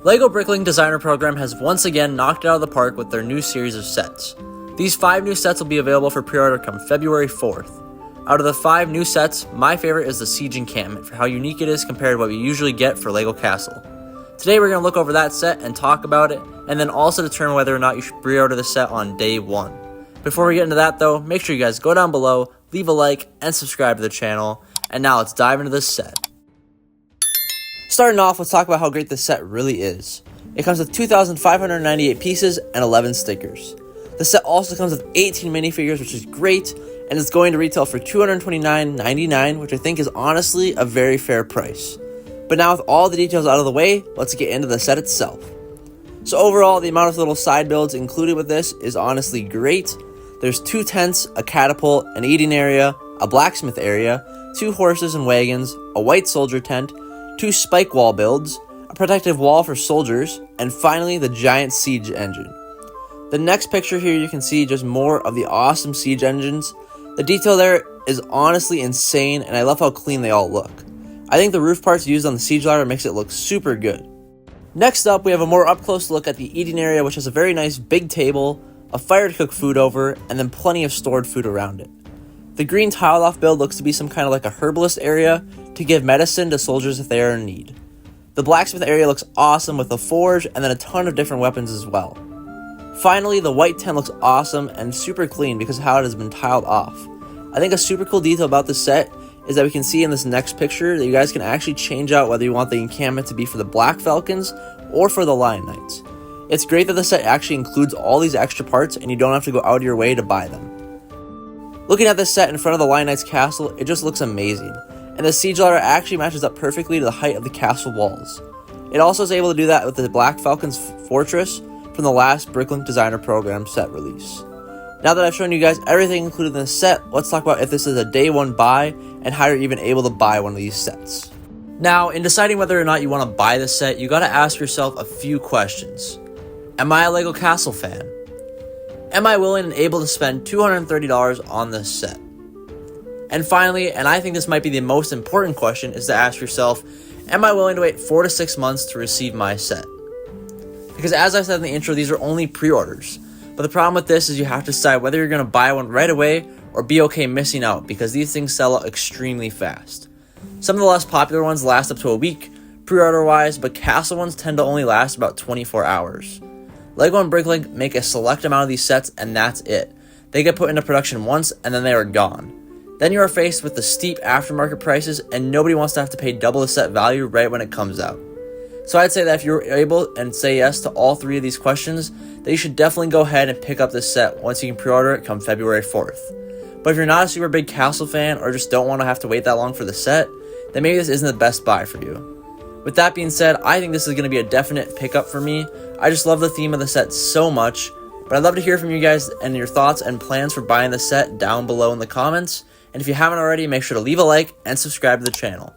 LEGO Bricklink Designer Program has once again knocked it out of the park with their new series of sets. These 5 new sets will be available for pre-order come February 4th. Out of the 5 new sets, my favorite is the Siege Encampment for how unique it is compared to what we usually get for LEGO Castle. Today we're going to look over that set and talk about it, and then also determine whether or not you should pre-order the set on day 1. Before we get into that though, make sure you guys go down below, leave a like, and subscribe to the channel. And now let's dive into this set. Starting off, let's talk about how great this set really is. It comes with 2,598 pieces and 11 stickers. The set also comes with 18 minifigures, which is great, and it's going to retail for $229.99, which I think is honestly a very fair price. But now with all the details out of the way, let's get into the set itself. So overall, the amount of little side builds included with this is honestly great. There's 2 tents, a catapult, an eating area, a blacksmith area, 2 horses and wagons, a white soldier tent, 2 spike wall builds, a protective wall for soldiers, and finally the giant siege engine. The next picture here you can see just more of the awesome siege engines. The detail there is honestly insane, and I love how clean they all look. I think the roof parts used on the siege ladder makes it look super good. Next up, we have a more up close look at the eating area, which has a very nice big table, a fire to cook food over, and then plenty of stored food around it. The green tiled off build looks to be some kind of like a herbalist area to give medicine to soldiers if they are in need. The blacksmith area looks awesome with a forge and then a ton of different weapons as well. Finally, the white tent looks awesome and super clean because of how it has been tiled off. I think a super cool detail about this set is that we can see in this next picture that you guys can actually change out whether you want the encampment to be for the Black Falcons or for the Lion Knights. It's great that the set actually includes all these extra parts and you don't have to go out of your way to buy them. Looking at this set in front of the Lion Knight's castle, it just looks amazing, and the siege ladder actually matches up perfectly to the height of the castle walls. It also is able to do that with the Black Falcon's fortress from the last Bricklink Designer Program set release. Now that I've shown you guys everything included in this set, let's talk about if this is a day 1 buy and how you're even able to buy one of these sets. Now, in deciding whether or not you want to buy this set, you gotta ask yourself a few questions. Am I a LEGO Castle fan? Am I willing and able to spend $230 on this set? And finally, and I think this might be the most important question, is to ask yourself, am I willing to wait 4 to 6 months to receive my set? Because as I said in the intro, these are only pre-orders. But the problem with this is you have to decide whether you're going to buy one right away or be okay missing out, because these things sell out extremely fast. Some of the less popular ones last up to a week, pre-order wise, but castle ones tend to only last about 24 hours. LEGO and Bricklink make a select amount of these sets and that's it. They get put into production once and then they are gone. Then you are faced with the steep aftermarket prices and nobody wants to have to pay double the set value right when it comes out. So I'd say that if you're able and say yes to all 3 of these questions, then you should definitely go ahead and pick up this set once you can pre-order it come February 4th. But if you're not a super big castle fan or just don't want to have to wait that long for the set, then maybe this isn't the best buy for you. With that being said, I think this is going to be a definite pickup for me. I just love the theme of the set so much, but I'd love to hear from you guys and your thoughts and plans for buying the set down below in the comments. And if you haven't already, make sure to leave a like and subscribe to the channel.